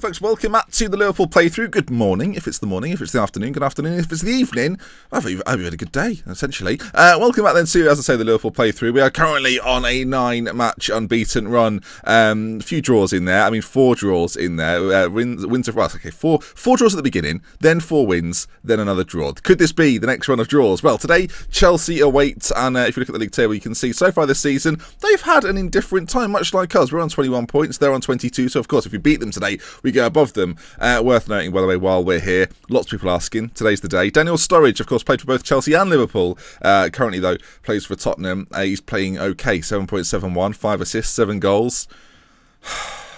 folks, welcome back to the Liverpool playthrough. Good morning, if it's the morning. If it's the afternoon, good afternoon. If it's the evening, I hope you've had a good day, essentially. Welcome back then to, as I say, the Liverpool playthrough. We are currently on a 9-match unbeaten run. A few draws in there. 4 draws in there. Wins of, well, okay, four draws at the beginning, then 4 wins, then another draw. Could this be the next run of draws? Well, today, Chelsea await, and if you look at the league table, you can see so far this season, they've had an indifferent time, much like us. We're on 21 points, they're on 22, so of course, if we beat them today, we go above them. Worth noting, by the way, while we're here, lots of people asking, today's the day. Daniel Sturridge, of course, played for both Chelsea and Liverpool. Currently, though, plays for Tottenham. He's playing okay, 7.71, 5 assists, 7 goals.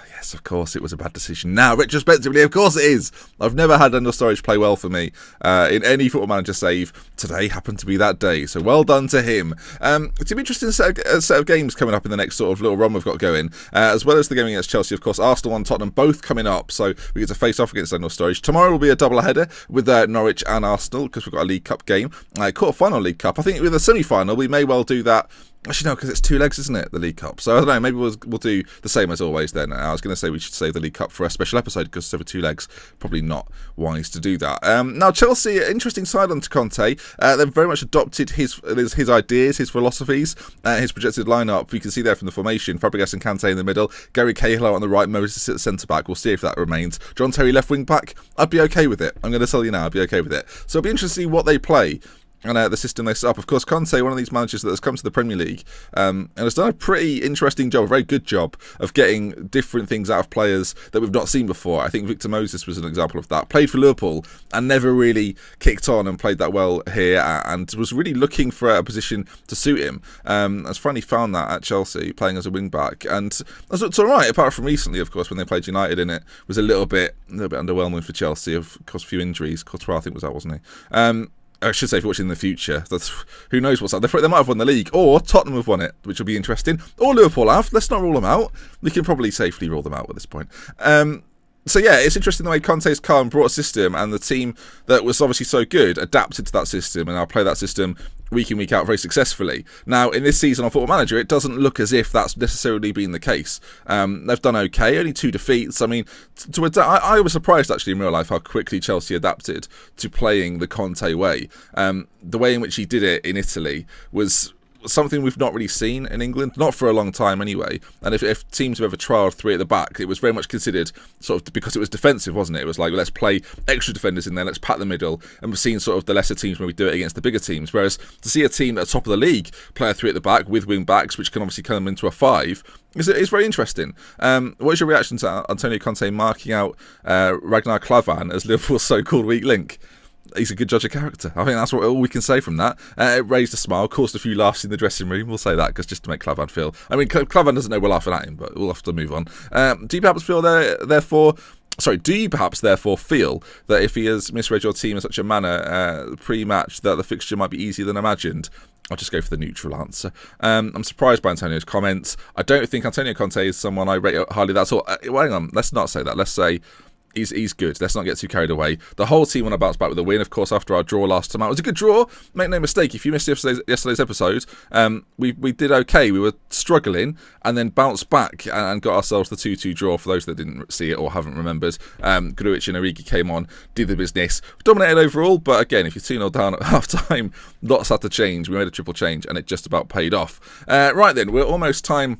Yes, of course, it was a bad decision. Now, retrospectively, of course it is. I've never had Daniel Sturridge play well for me in any Football Manager save. Today happened to be that day, so well done to him. It's an interesting set of games coming up in the next sort of little run we've got going, as well as the game against Chelsea, of course. Arsenal and Tottenham both coming up, so we get to face off against Daniel Sturridge. Tomorrow will be a double-header with Norwich and Arsenal, because we've got a League Cup game. Quarter-final League Cup. I think with a semi-final, we may well do that. Actually, no, because it's 2 legs, isn't it, the League Cup? So, I don't know, maybe we'll do the same as always then. I was going to say we should save the League Cup for a special episode, because it's over 2 legs. Probably not wise to do that. Now, Chelsea, interesting side on to Conte. They've very much adopted his ideas, his philosophies, his projected lineup. You can see there from the formation, Fabregas and Kante in the middle, Gary Cahill on the right, Moses at the centre-back. We'll see if that remains. John Terry left wing-back. I'd be okay with it. I'm going to tell you now, I'd be okay with it. So, it'll be interesting to see what they play. And the system they set up. Of course, Conte, one of these managers that has come to the Premier League and has done a pretty interesting job, a very good job of getting different things out of players that we've not seen before. I think Victor Moses was an example of that. Played for Liverpool and never really kicked on and played that well here, and was really looking for a position to suit him. Has finally found that at Chelsea, playing as a wing-back. And it's all right, apart from recently, of course, when they played United in it. Was a little bit underwhelming for Chelsea. Of course, a few injuries. Courtois, I think, was that, wasn't he? I should say, if you're watching in the future, who knows what's up. They might have won the league, or Tottenham have won it, which will be interesting, or Liverpool have. Let's not rule them out. We can probably safely rule them out at this point. So yeah, it's interesting the way Conte's come, brought a system, and the team that was obviously so good adapted to that system, and now play that system week in, week out very successfully. Now, in this season on Football Manager, it doesn't look as if that's necessarily been the case. They've done okay, only 2 defeats. I mean, I was surprised actually in real life how quickly Chelsea adapted to playing the Conte way. The way in which he did it in Italy was something we've not really seen in England, not for a long time anyway. And if teams have ever trialled 3 at the back, it was very much considered sort of, because it was defensive, wasn't it? It was like, let's play extra defenders in there, let's pat the middle. And we've seen sort of the lesser teams when we do it against the bigger teams. Whereas to see a team at the top of the league play a 3 at the back with wing backs, which can obviously come into a 5, is very interesting. What is your reaction to Antonio Conte marking out Ragnar Klavan as Liverpool's so-called weak link? He's a good judge of character. I think that's all we can say from that. It raised a smile, caused a few laughs in the dressing room. We'll say that, because just to make Klavan feel... I mean, Klavan doesn't know we're laughing at him, but we'll have to move on. Do you perhaps feel feel that if he has misread your team in such a manner pre-match, that the fixture might be easier than imagined? I'll just go for the neutral answer. I'm surprised by Antonio's comments. I don't think Antonio Conte is someone I rate highly. That's all. Well, hang on, let's not say that. Let's say he's good. Let's not get too carried away. The whole team want to bounce back with a win, of course, after our draw last time out. It was a good draw. Make no mistake, if you missed yesterday's episode, we did okay. We were struggling and then bounced back and got ourselves the 2-2 draw, for those that didn't see it or haven't remembered. Grujic and Origi came on, did the business. Dominated overall, but again, if you're 2-0 down at half-time, lots had to change. We made a triple change and it just about paid off. Right then, we're almost time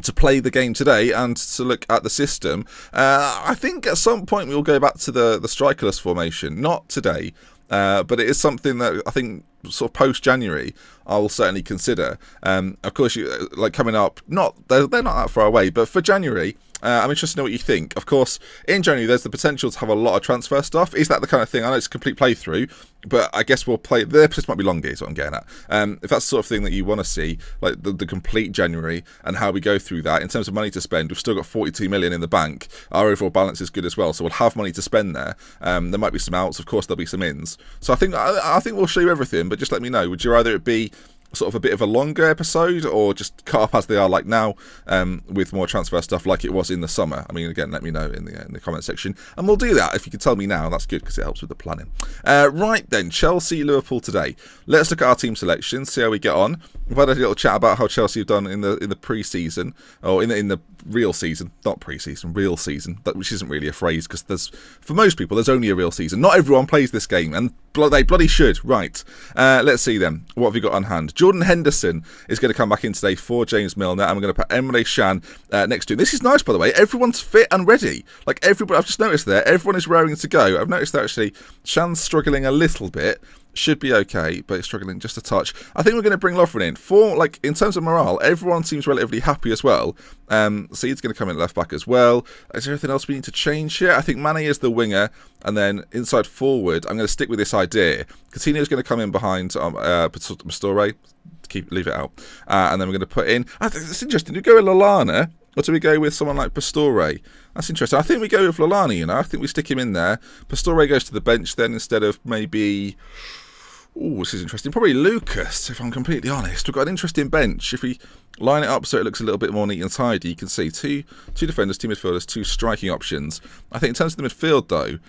to play the game today and to look at the system. I think at some point we'll go back to the strikerless formation. Not today, but it is something that I think sort of post-January I will certainly consider. Of course, coming up, they're not that far away, but for January, I'm interested to know what you think. Of course, in January, there's the potential to have a lot of transfer stuff. Is that the kind of thing? I know it's a complete playthrough, but I guess we'll play... The episode might be longer, is what I'm getting at. If that's the sort of thing that you want to see, like the complete January and how we go through that, in terms of money to spend, we've still got 42 million in the bank. Our overall balance is good as well, so we'll have money to spend there. There might be some outs, of course, there'll be some ins. So I think we'll show you everything, but just let me know. Would you rather it be sort of a bit of a longer episode, or just cut up as they are like now, with more transfer stuff like it was in the summer? I mean, again, let me know in the comment section, and we'll do that. If you can tell me now, that's good, because it helps with the planning. Right then, Chelsea Liverpool today. Let's look at our team selection, see how we get on. We've had a little chat about how Chelsea have done in the pre-season, or in the real season, not pre-season, real season, which isn't really a phrase, because for most people there's only a real season. Not everyone plays this game, and they bloody should. Right, let's see then. What have we got on hand? Jordan Henderson is going to come back in today for James Milner, and we're going to put Emre Can next to him. This is nice, by the way. Everyone's fit and ready. Like, everybody, I've just noticed there, everyone is raring to go. I've noticed that actually Can's struggling a little bit. Should be okay, but it's struggling just a touch. I think we're going to bring Lovren in. In terms of morale, everyone seems relatively happy as well. Seed's going to come in left back as well. Is there anything else we need to change here? I think Mane is the winger, and then inside forward, I'm going to stick with this idea. Coutinho's going to come in behind Pastore. Leave it out. And then we're going to put in... I think it's interesting. Do we go with Lallana, or do we go with someone like Pastore? That's interesting. I think we go with Lallana, I think we stick him in there. Pastore goes to the bench then, instead of maybe... Oh, this is interesting. Probably Lucas, if I'm completely honest. We've got an interesting bench. If we line it up so it looks a little bit more neat and tidy, you can see two defenders, two midfielders, two striking options. I think in terms of the midfield, though,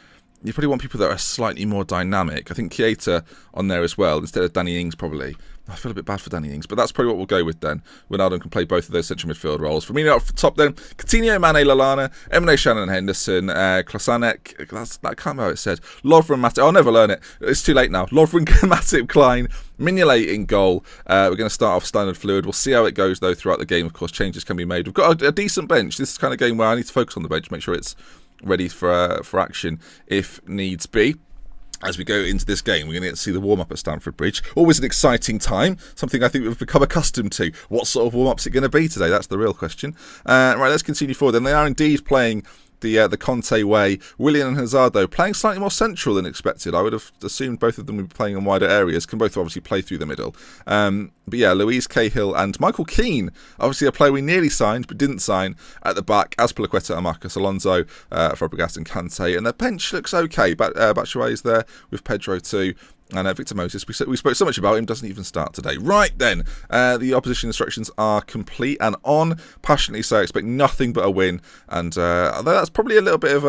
you probably want people that are slightly more dynamic. I think Keita on there as well, instead of Danny Ings, probably. I feel a bit bad for Danny Ings, but that's probably what we'll go with then. Wijnaldum can play both of those central midfield roles. Firmino up top then, Coutinho, Mane, Lallana, Emre Can and Henderson, Klasanek, I can't remember how it said, Lovren, Matip, I'll never learn it, it's too late now, Lovren, Matip, Klein, Mignolet in goal. We're going to start off standard fluid. We'll see how it goes though throughout the game. Of course, changes can be made. We've got a decent bench. This is the kind of game where I need to focus on the bench, make sure it's ready for action if needs be. As we go into this game, we're going to get to see the warm-up at Stamford Bridge. Always an exciting time, something I think we've become accustomed to. What sort of warm-up is it going to be today? That's the real question. Right, let's continue forward. And they are indeed playing the Conte way. Willian and Hazard, though, playing slightly more central than expected. I would have assumed both of them would be playing in wider areas. Can both obviously play through the middle. But yeah, Louise Cahill and Michael Keane, obviously a player we nearly signed but didn't sign, at the back. Azpilicueta and Marcos Alonso, Fabregas and Kante. And their bench looks okay. Batshuayi is there with Pedro too. And Victor Moses, we spoke so much about him, doesn't even start today. Right then, the opposition instructions are complete and on. Passionately so, I expect nothing but a win. And that's probably a little bit of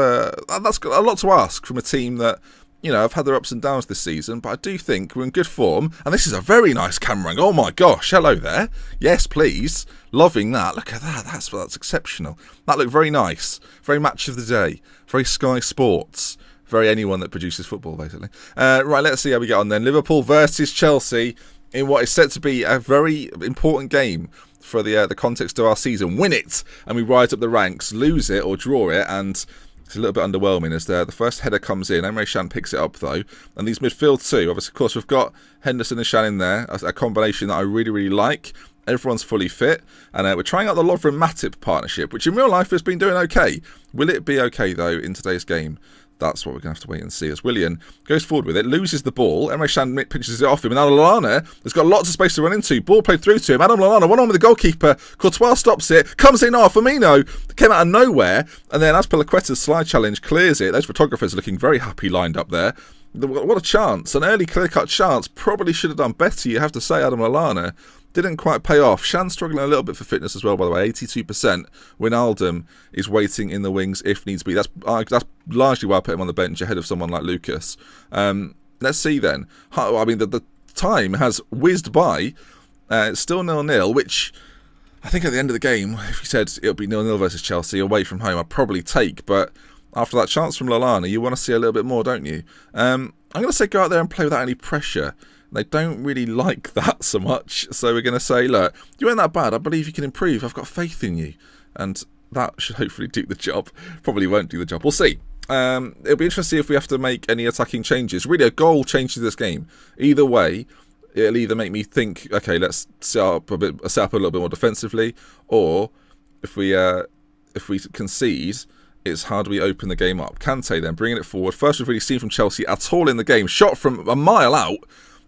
that's a lot to ask from a team that, have had their ups and downs this season. But I do think we're in good form. And this is a very nice camera angle. Oh my gosh, hello there. Yes, please. Loving that. Look at that. That's exceptional. That looked very nice. Very match of the day. Very Sky Sports. Very anyone that produces football, basically. Right, let's see how we get on then. Liverpool versus Chelsea in what is set to be a very important game for the context of our season. Win it, and we rise up the ranks. Lose it or draw it, and it's a little bit underwhelming as the first header comes in. Emre Can picks it up, though. And these midfield too. Obviously, of course, we've got Henderson and Can in there. A combination that I really, really like. Everyone's fully fit, and we're trying out the Lovren Matip partnership, which in real life has been doing okay. Will it be okay, though, in today's game? That's what we're going to have to wait and see. As Willian goes forward with it, loses the ball. Emre Can pinches it off him. And now Lallana has got lots of space to run into. Ball played through to him. Adam Lallana, one on with the goalkeeper. Courtois stops it. Comes in. Firmino came out of nowhere. And then Azpilicueta's slide challenge clears it. Those photographers are looking very happy lined up there. What a chance. An early clear-cut chance. Probably should have done better, you have to say, Adam Lallana. Didn't quite pay off. Can's struggling a little bit for fitness as well, by the way. 82%. Wijnaldum is waiting in the wings if needs be. That's largely why I put him on the bench ahead of someone like Lucas. Let's see then. I mean, the time has whizzed by. It's still 0-0, which I think at the end of the game, if you said it'll be 0-0 versus Chelsea away from home, I'd probably take. But after that chance from Lallana, you want to see a little bit more, don't you? I'm going to say go out there and play without any pressure. They don't really like that so much. So we're going to say, look, you weren't that bad. I believe you can improve. I've got faith in you. And that should hopefully do the job. Probably won't do the job. We'll see. It'll be interesting to see if we have to make any attacking changes. Really, a goal changes this game. Either way, it'll either make me think, okay, let's set up a little bit more defensively, or if we concede, it's how do we open the game up. Kante then bringing it forward. First we've really seen from Chelsea at all in the game. Shot from a mile out.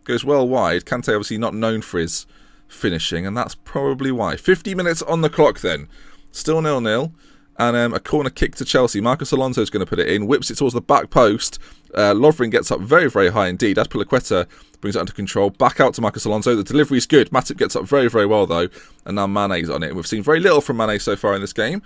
Goes well wide. Kante obviously not known for his finishing, and that's probably why. 50 minutes on the clock then. Still 0-0. And a corner kick to Chelsea. Marcos Alonso is going to put it in. Whips it towards the back post. Lovren gets up very, very high indeed. As Pilaqueta brings it under control. Back out to Marcus Alonso. The delivery is good. Matip gets up very, very well, though. And now Mane's on it. And we've seen very little from Mane so far in this game.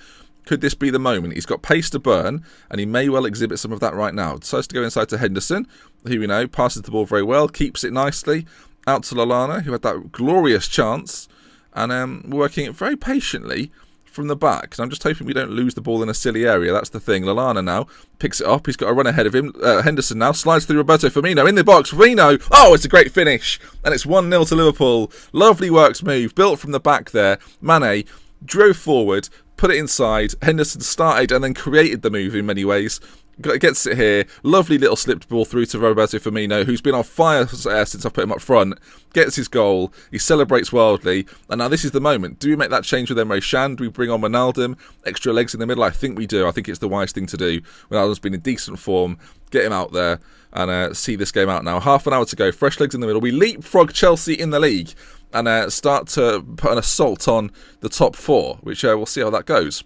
Could this be the moment? He's got pace to burn, and he may well exhibit some of that right now. Decides to go inside to Henderson, who we know passes the ball very well, keeps it nicely. Out to Lallana, who had that glorious chance. And working it very patiently from the back. And I'm just hoping we don't lose the ball in a silly area. That's the thing. Lallana now picks it up. He's got a run ahead of him. Henderson now slides through Roberto Firmino in the box. Firmino. Oh, it's a great finish. And it's 1-0 to Liverpool. Lovely works move. Built from the back there. Mane drove forward, put it inside. Henderson started and then created the move in many ways. Gets it here. Lovely little slipped ball through to Roberto Firmino, who's been on fire since I put him up front. Gets his goal. He celebrates wildly. And now this is the moment. Do we make that change with Emre Can? Do we bring on Wijnaldum? Extra legs in the middle? I think we do. I think it's the wise thing to do. Wijnaldum's been in decent form. Get him out there and see this game out now. Half an hour to go. Fresh legs in the middle. We leapfrog Chelsea in the league and start to put an assault on the top four, which we'll see how that goes.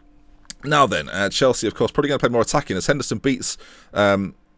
Now then, Chelsea, of course, probably going to play more attacking as Henderson beats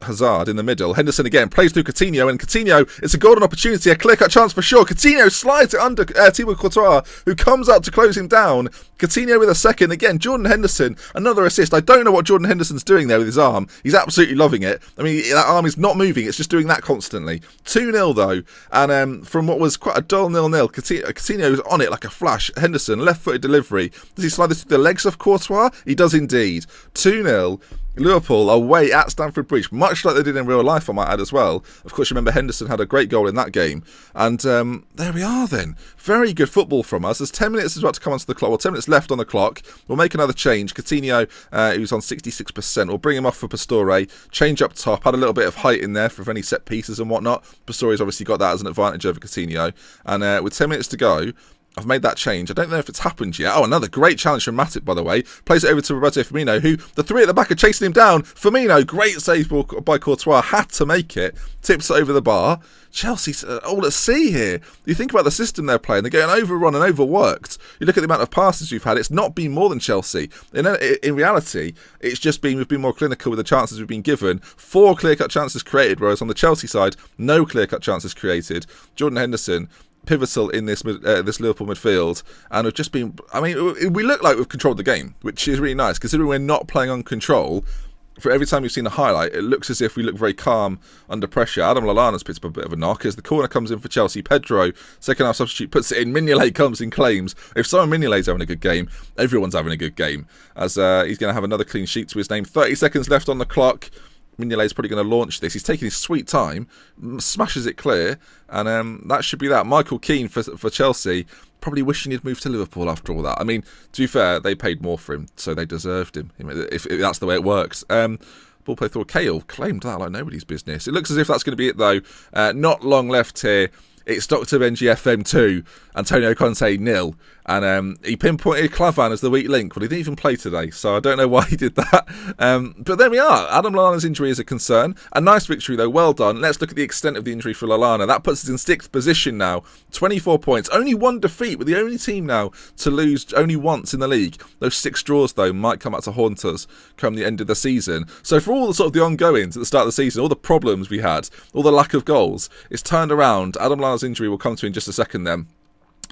Hazard in the middle. Henderson again plays through Coutinho, and Coutinho, it's a golden opportunity, a clear-cut chance for sure. Coutinho slides it under Thibaut Courtois, who comes out to close him down. Coutinho with a second. Again, Jordan Henderson, another assist. I don't know what Jordan Henderson's doing there with his arm. He's absolutely loving it. I mean, that arm is not moving. It's just doing that constantly. 2-0 though. And from what was quite a dull 0-0, Coutinho is on it like a flash. Henderson, left-footed delivery. Does he slide this through the legs of Courtois? He does indeed. 2-0. Liverpool away at Stamford Bridge, much like they did in real life, I might add as well. Of course, you remember Henderson had a great goal in that game. And there we are then. Very good football from us. There's 10 minutes about to come onto the clock. Well, 10 minutes left on the clock. We'll make another change. Coutinho, who's on 66%. We'll bring him off for Pastore. Change up top. Had a little bit of height in there for any set pieces and whatnot. Pastore's obviously got that as an advantage over Coutinho. And with 10 minutes to go, I've made that change. I don't know if it's happened yet. Oh, another great challenge from Matip, by the way. Plays it over to Roberto Firmino, who the three at the back are chasing him down. Firmino, great save by Courtois, had to make it. Tips it over the bar. Chelsea's all at sea here. You think about the system they're playing. They're getting overrun and overworked. You look at the amount of passes we've had. It's not been more than Chelsea. In reality, it's just been we've been more clinical with the chances we've been given. 4 clear-cut chances created, whereas on the Chelsea side, no clear-cut chances created. Jordan Henderson, pivotal in this Liverpool midfield, and we've just been, I mean, we look like we've controlled the game, which is really nice considering we're not playing on control. For every time we've seen a highlight, it looks as if we look very calm under pressure. Adam Lallana's picked up a bit of a knock as the corner comes in for Chelsea. Pedro, second half substitute, puts it in. Mignolet comes in, claims. If Simon Mignolet's having a good game, everyone's having a good game, as he's going to have another clean sheet to his name. 30 seconds left on the clock. Mignolet's probably going to launch this. He's taking his sweet time, smashes it clear, and that should be that. Michael Keane for Chelsea, probably wishing he'd moved to Liverpool after all that. I mean, to be fair, they paid more for him, so they deserved him, if that's the way it works. Ball play through Cahill, claimed that like nobody's business. It looks as if that's going to be it, though. Not long left here. It's Dr. Benji FM 2, Antonio Conte 0. And he pinpointed Clavan as the weak link. Well, he didn't even play today, so I don't know why he did that. But there we are. Adam Lallana's injury is a concern. A nice victory, though. Well done. Let's look at the extent of the injury for Lallana. That puts us in 6th position now. 24 points. Only 1 defeat. We're the only team now to lose only once in the league. Those 6 draws, though, might come out to haunt us come the end of the season. So for all the sort of the ongoings at the start of the season, all the problems we had, all the lack of goals, it's turned around. Adam Lallana's injury will come to in just a second then.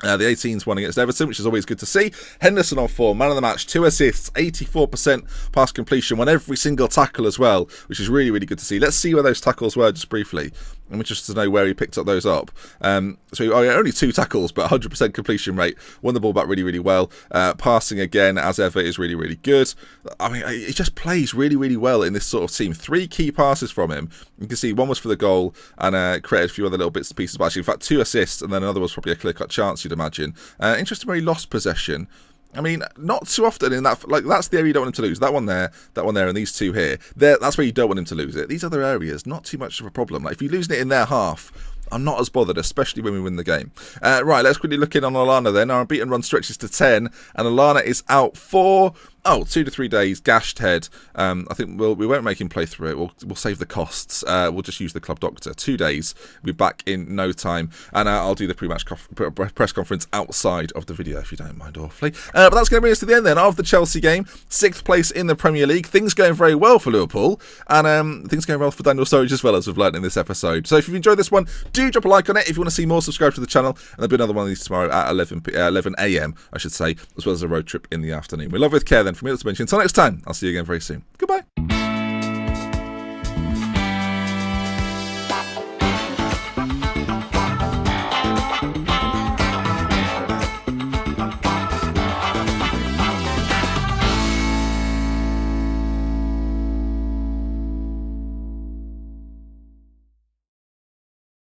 The 18's won against Everton, which is always good to see. Henderson on form, man of the match, 2 assists, 84% pass completion, won every single tackle as well, which is really, really good to see. Let's see where those tackles were just briefly. I'm interested to know where he picked up those up. Only 2 tackles, but 100% completion rate. Won the ball back really, really well. Passing again, as ever, is really, really good. I mean, he just plays really, really well in this sort of team. 3 key passes from him. You can see one was for the goal and created a few other little bits and pieces. But actually, in fact, 2 assists and then another was probably a clear-cut chance, you'd imagine. Interesting where he lost possession. I mean, not too often in that, like, that's the area you don't want him to lose. That one there, and these 2 here. That's where you don't want him to lose it. These other areas, not too much of a problem. Like, if you're losing it in their half, I'm not as bothered, especially when we win the game. Right, let's quickly look in on Lallana then. Our unbeaten run stretches to 10, and Lallana is out for Oh, 2 to 3 days, gashed head. I think we won't make him play through it. We'll save the costs. We'll just use the club doctor. 2 days. We'll be back in no time. And I'll do the pre-match press conference outside of the video, if you don't mind awfully. But that's going to bring us to the end then of the Chelsea game. 6th place in the Premier League. Things going very well for Liverpool. And things going well for Daniel Sturridge as well, as we've learned in this episode. So if you've enjoyed this one, do drop a like on it. If you want to see more, subscribe to the channel. And there'll be another one of these tomorrow at 11 a.m, I should say, as well as a road trip in the afternoon. We love with care then. From me, that's mentioned. Until next time, I'll see you again very soon. Goodbye.